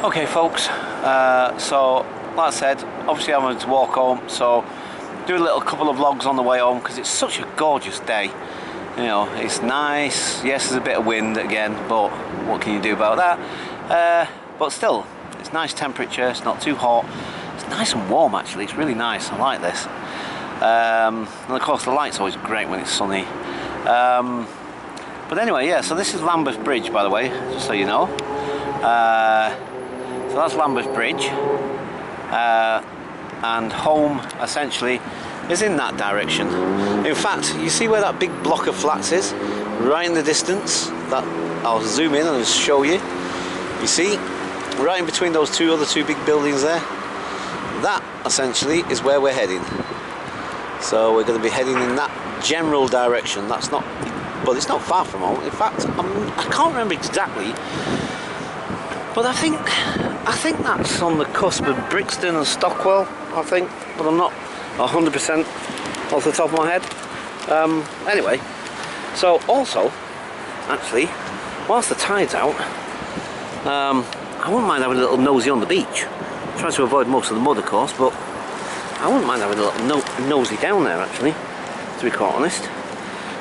Okay folks, so like I said, obviously I'm going to walk home, so do a little couple of vlogs on the way home because it's such a gorgeous day. You know, it's nice. Yes, there's a bit of wind again, but what can you do about that? But still, it's nice temperature, it's not too hot. It's nice and warm actually, it's really nice, I like this. And of course the light's always great when it's sunny. But anyway, yeah, so this is Lambeth Bridge, by the way, just so you know. So that's Lambeth Bridge, and home essentially is in that direction. In fact, you see where that big block of flats is? Right in the distance. That I'll zoom in and just show you. You see, right in between those other two big buildings there. That essentially is where we're heading. So we're going to be heading in that general direction. That's not, but it's not far from home. In fact, I can't remember exactly. But I think that's on the cusp of Brixton and Stockwell, I think, but I'm not 100% off the top of my head. Anyway, so also, actually, whilst the tide's out, I wouldn't mind having a little nosy on the beach. Try to avoid most of the mud, of course, but I wouldn't mind having a little nosy down there, actually, to be quite honest.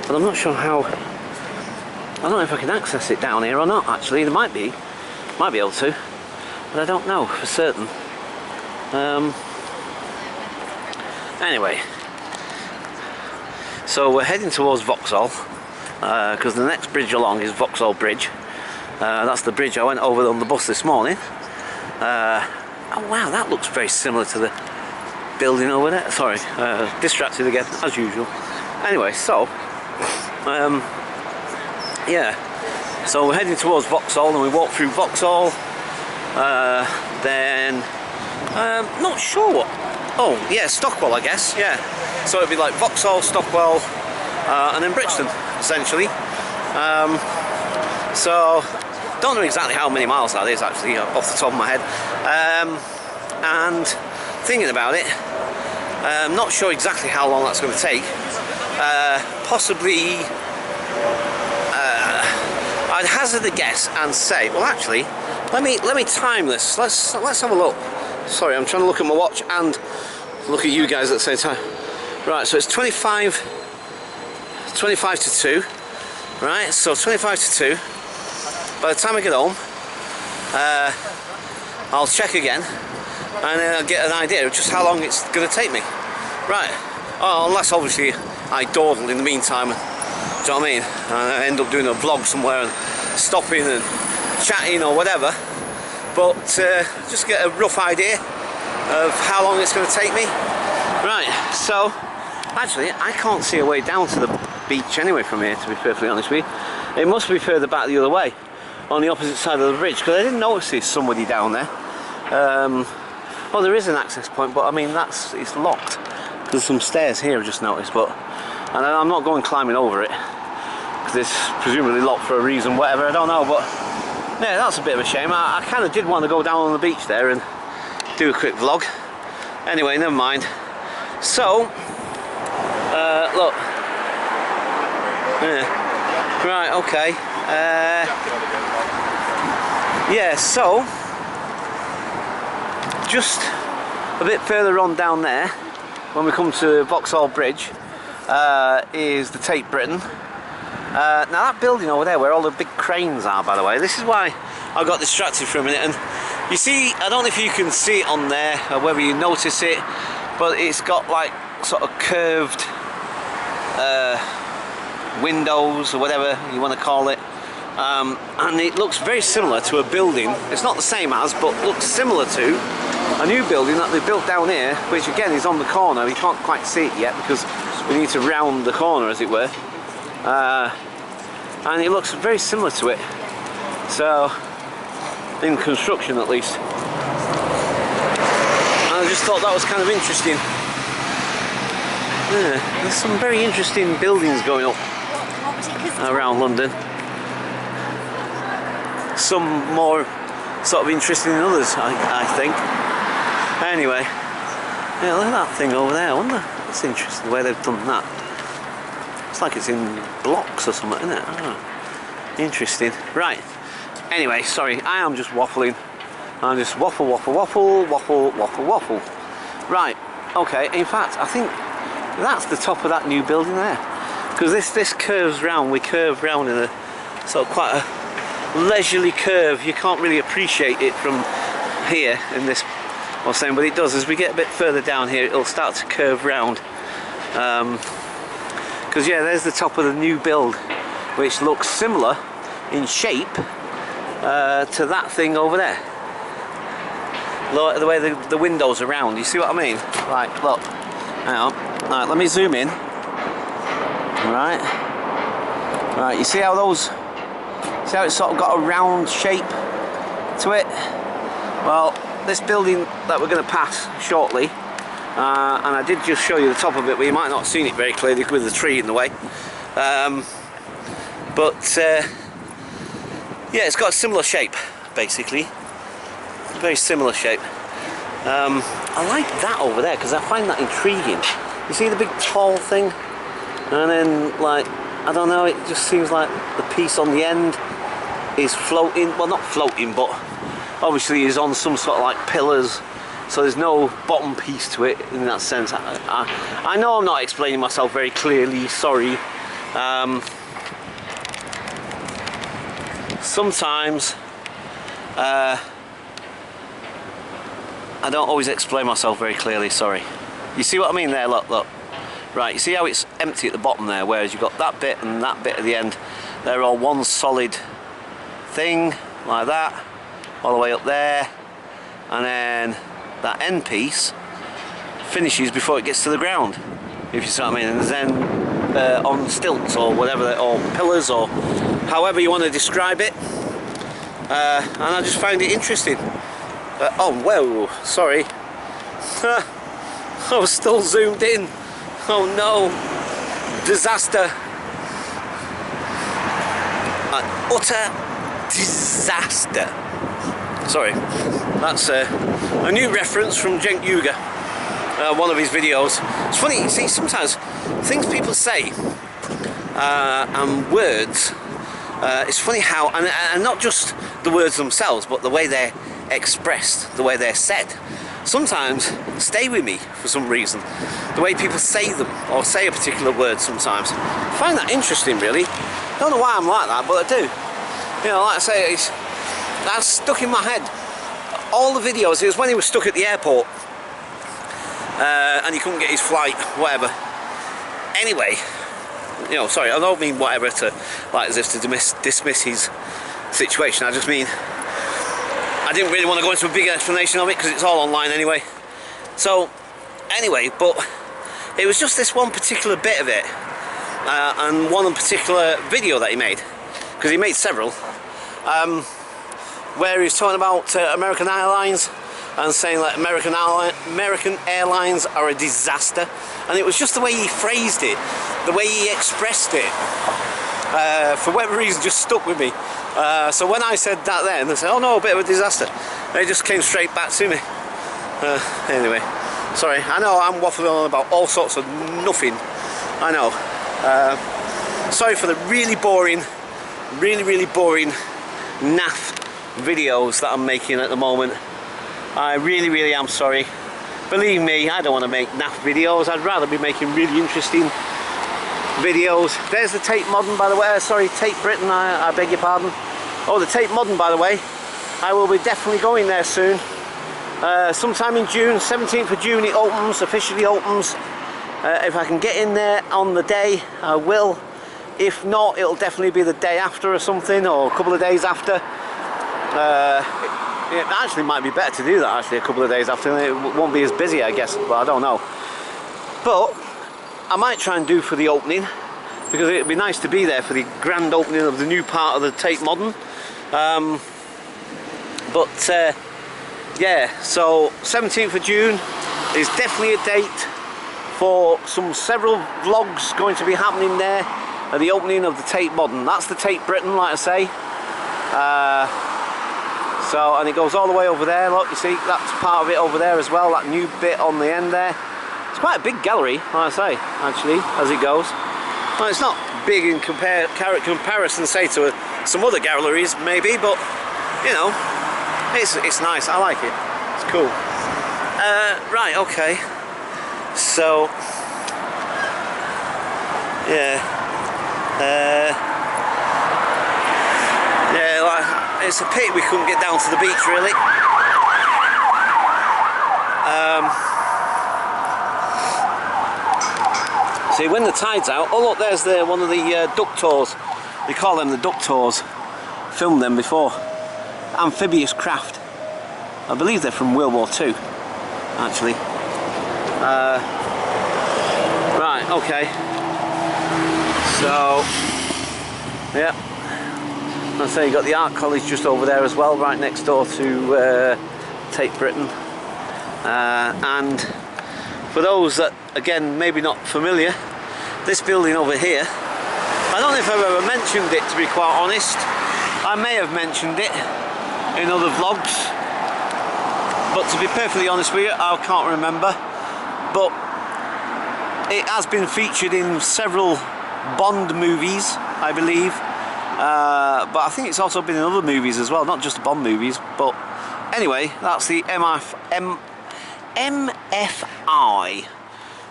But I'm not sure how. I don't know if I can access it down here or not. Actually, there might be able to, but I don't know for certain. Anyway, so we're heading towards Vauxhall because the next bridge along is Vauxhall Bridge. That's the bridge I went over on the bus this morning. Oh wow, that looks very similar to the building over there. Sorry, distracted again as usual. Anyway, so yeah. So we're heading towards Vauxhall and we walk through Vauxhall, then, not sure what, oh yeah, Stockwell I guess, yeah. So it'd be like Vauxhall, Stockwell, and then Brixton, essentially. So, don't know exactly how many miles that is actually, off the top of my head. And thinking about it, not sure exactly how long that's going to take. Possibly, I'd hazard a guess and say, well actually, let me time this. Let's have a look. Sorry, I'm trying to look at my watch and look at you guys at the same time. Right, so it's 25 to 2. Right, so 25 to 2. By the time I get home, I'll check again and I'll get an idea of just how long it's going to take me. Right, oh, unless obviously I dawdle in the meantime. Do you know what I mean? And I end up doing a vlog somewhere and stopping and chatting or whatever. But just get a rough idea of how long it's going to take me. Right, so actually I can't see a way down to the beach anyway from here, to be perfectly honest with you. It must be further back the other way, on the opposite side of the bridge, because I didn't notice there's somebody down there. Well, there is an access point, but I mean it's locked. There's some stairs here I've just noticed, but and I'm not going climbing over it because it's presumably locked for a reason, whatever, I don't know. But yeah, that's a bit of a shame. I kind of did want to go down on the beach there and do a quick vlog. Anyway, never mind. So look, yeah, right, okay, yeah, so just a bit further on down there, when we come to Vauxhall Bridge, is the Tate Britain. Now that building over there where all the big cranes are, by the way, this is why I got distracted for a minute. And you see, I don't know if you can see it on there or whether you notice it, but it's got like sort of curved windows or whatever you want to call it, and it looks very similar to a building. It's not the same as, but looks similar to a new building that they built down here, which again is on the corner. You can't quite see it yet because we need to round the corner, as it were, and it looks very similar to it, so in construction at least. And I just thought that was kind of interesting. Yeah, there's some very interesting buildings going up around London, some more sort of interesting than others, I think. Anyway, yeah, look at that thing over there. I wonder, that's interesting the way they've done that. It's like it's in blocks or something, isn't it? Oh, interesting. Right, anyway, sorry, I am just waffling. And just waffle, waffle, waffle, waffle, waffle, waffle. Right, okay, in fact, I think that's the top of that new building there. Because this curves round, we curve round in a sort of quite a leisurely curve. You can't really appreciate it from here in this, I was saying, but it does. As we get a bit further down here, it'll start to curve round. Because yeah, there's the top of the new build, which looks similar in shape to that thing over there. Look at the way the windows are round, you see what I mean? Right, look, hang on, right, let me zoom in. Right, you see how it's sort of got a round shape to it? Well, this building that we're going to pass shortly, and I did just show you the top of it, but you might not have seen it very clearly with the tree in the way. Yeah, it's got a similar shape, basically. Very similar shape. I like that over there because I find that intriguing. You see the big tall thing, and then, like, I don't know, it just seems like the piece on the end is floating. Well, not floating, but obviously is on some sort of like pillars, so there's no bottom piece to it in that sense. I know I'm not explaining myself very clearly, sorry. Sometimes I don't always explain myself very clearly, sorry. You see what I mean there? Look, look. Right, you see how it's empty at the bottom there, whereas you've got that bit and that bit at the end. They're all one solid thing, like that, all the way up there. And then that end piece finishes before it gets to the ground, if you see what I mean. And then on stilts or whatever, or pillars, or however you want to describe it. And I just found it interesting. Oh, whoa, sorry. I was still zoomed in. Oh no, disaster. An utter disaster. Sorry, that's a new reference from Cenk Uygur, one of his videos. It's funny, you see, sometimes things people say and words, it's funny how, and not just the words themselves, but the way they're expressed, the way they're said, sometimes stay with me for some reason. The way people say them, or say a particular word sometimes. I find that interesting, really. Don't know why I'm like that, but I do. You know, like I say, that's stuck in my head. All the videos, it was when he was stuck at the airport and he couldn't get his flight, whatever. Anyway, you know, sorry, I don't mean whatever to, like, as if to dismiss his situation. I just mean, I didn't really want to go into a big explanation of it because it's all online anyway. So, anyway, but it was just this one particular bit of it, and one particular video that he made, because he made several, where he was talking about American Airlines and saying that American Airlines are a disaster, and it was just the way he phrased it, the way he expressed it, for whatever reason, just stuck with me. So when I said that then, they said, oh no, a bit of a disaster. They just came straight back to me. Anyway, sorry, I know I'm waffling on about all sorts of nothing. I know. Sorry for the really boring, really boring naff videos that I'm making at the moment. I really am sorry. Believe me, I don't want to make naff videos. I'd rather be making really interesting videos. There's the Tate Modern, by the way. Sorry, Tate Britain, I beg your pardon. Oh, the Tate Modern, by the way. I will be definitely going there soon. Sometime in June, 17th of June it opens, officially opens. If I can get in there on the day, I will. If not, it'll definitely be the day after or something, or a couple of days after. It actually might be better to do that actually a couple of days after. It won't be as busy, I guess, but I don't know. But I might try and do for the opening, because it'd be nice to be there for the grand opening of the new part of the Tate Modern. Yeah, so 17th of June is definitely a date for several vlogs going to be happening there at the opening of the Tate Modern. That's the Tate Britain, like I say. So, and it goes all the way over there. Look, you see, that's part of it over there as well, that new bit on the end there. It's quite a big gallery, like I say, actually, as it goes. Well, it's not big in comparison, say, to some other galleries, maybe, but, you know, It's nice, I like it. It's cool. Right, okay. So, yeah. Yeah, like, it's a pity we couldn't get down to the beach, really. See, when the tide's out, oh look, there's one of the duck tours. They call them the duck tours. Filmed them before. Amphibious craft. I believe they're from World War II, actually. Right, okay. So, yeah. I say you got the Art College just over there as well, right next door to Tate Britain. And for those that, again, maybe not familiar, this building over here, I don't know if I've ever mentioned it, to be quite honest. I may have mentioned it in other vlogs, but to be perfectly honest with you, I can't remember. But it has been featured in several Bond movies, I believe. But I think it's also been in other movies as well, not just Bond movies. But anyway, that's the MFI.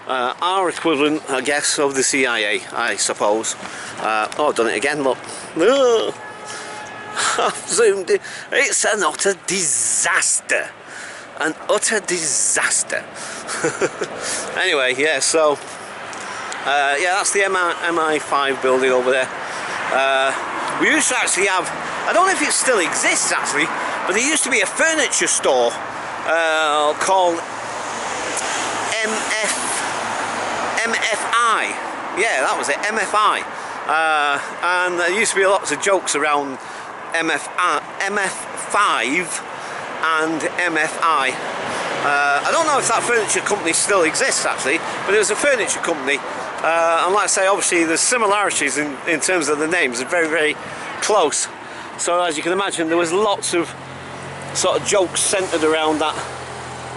Our equivalent, I guess, of the CIA, I suppose. Oh, I've done it again, look. Oh, I've zoomed in. It's an utter disaster. An utter disaster. Anyway, yeah, so yeah, that's the MI5 building over there. We used to actually have, I don't know if it still exists actually, but there used to be a furniture store called MFI. Yeah, that was it, MFI. And there used to be lots of jokes around MF5 and MFI. I don't know if that furniture company still exists actually, but it was a furniture company. And like I say, obviously there's similarities in terms of the names, they're very, very close. So as you can imagine, there was lots of sort of jokes centred around that.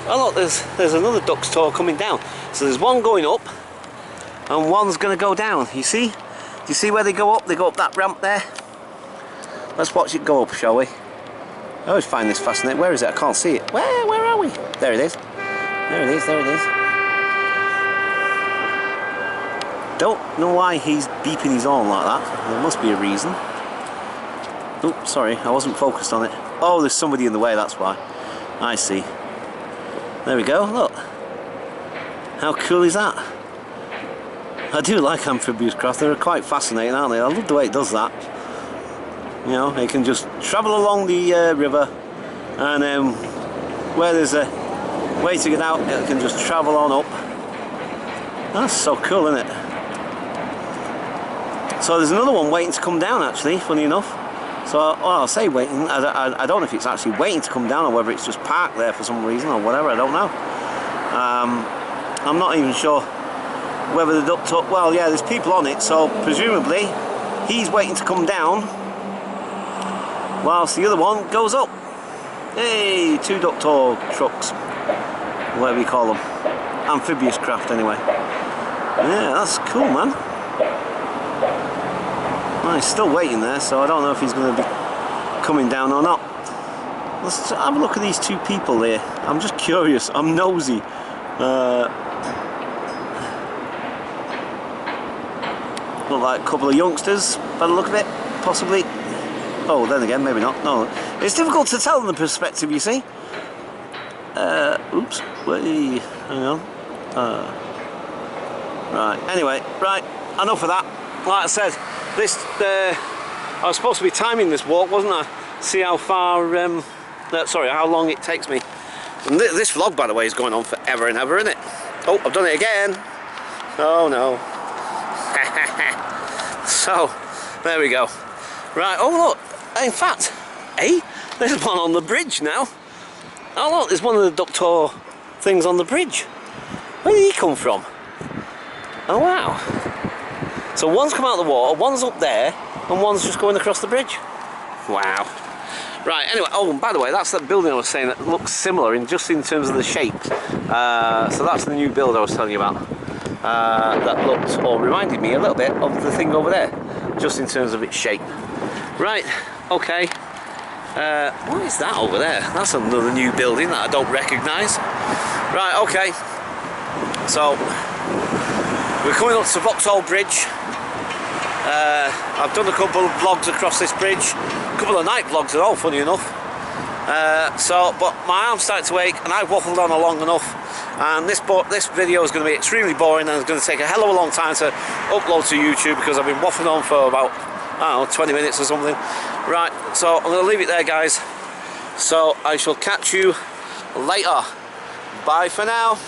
Oh look, there's another duck's tour coming down. So there's one going up and one's going to go down. You see? Do you see where they go up? They go up that ramp there. Let's watch it go up, shall we? I always find this fascinating. Where is it? I can't see it. Where are we? There it is. There it is, there it is. Don't know why he's beeping his horn like that. There must be a reason. Oh, sorry, I wasn't focused on it. Oh, there's somebody in the way, that's why. I see. There we go, look. How cool is that? I do like amphibious craft, they're quite fascinating, aren't they? I love the way it does that. You know, it can just travel along the river, and where there's a way to get out, it can just travel on up. That's so cool, isn't it? So there's another one waiting to come down actually, funny enough. So, well, I'll say waiting, I don't know if it's actually waiting to come down or whether it's just parked there for some reason or whatever, I don't know. I'm not even sure whether the duck tour, well yeah, there's people on it, so presumably he's waiting to come down whilst the other one goes up. Hey, two duck tour trucks, whatever you call them, amphibious craft anyway. Yeah, that's cool, man. Well, he's still waiting there, so I don't know if he's going to be coming down or not. Let's have a look at these two people there. I'm just curious, I'm nosy. Look like a couple of youngsters, by the look of it, possibly. Oh, then again, maybe not. No, it's difficult to tell in the perspective, you see. Oops. Wait, hang on. Right. Anyway, right. Enough of that. Like I said, this. I was supposed to be timing this walk, wasn't I? See how far. Sorry, how long it takes me. And this vlog, by the way, is going on forever and ever, isn't it? Oh, I've done it again. Oh no. So, there we go. Right. Oh look. In fact, hey, there's one on the bridge now. Oh look, there's one of the duck tour things on the bridge. Where did he come from? Oh wow. So one's come out of the water, one's up there, and one's just going across the bridge. Wow. Right, anyway, oh, and by the way, that's that building I was saying that looks similar in terms of the shape. So that's the new build I was telling you about. That looked, or reminded me a little bit of the thing over there, just in terms of its shape. Right, okay. What is that over there? That's another new building that I don't recognise. Right, okay. So, we're coming up to Vauxhall Bridge. I've done a couple of vlogs across this bridge. A couple of night vlogs at all, funny enough. But my arm's starting to ache and I've waffled on long enough. And this video is going to be extremely boring and it's going to take a hell of a long time to upload to YouTube because I've been waffling on for about, I don't know, 20 minutes or something. Right, so I'm going to leave it there, guys. So I shall catch you later. Bye for now.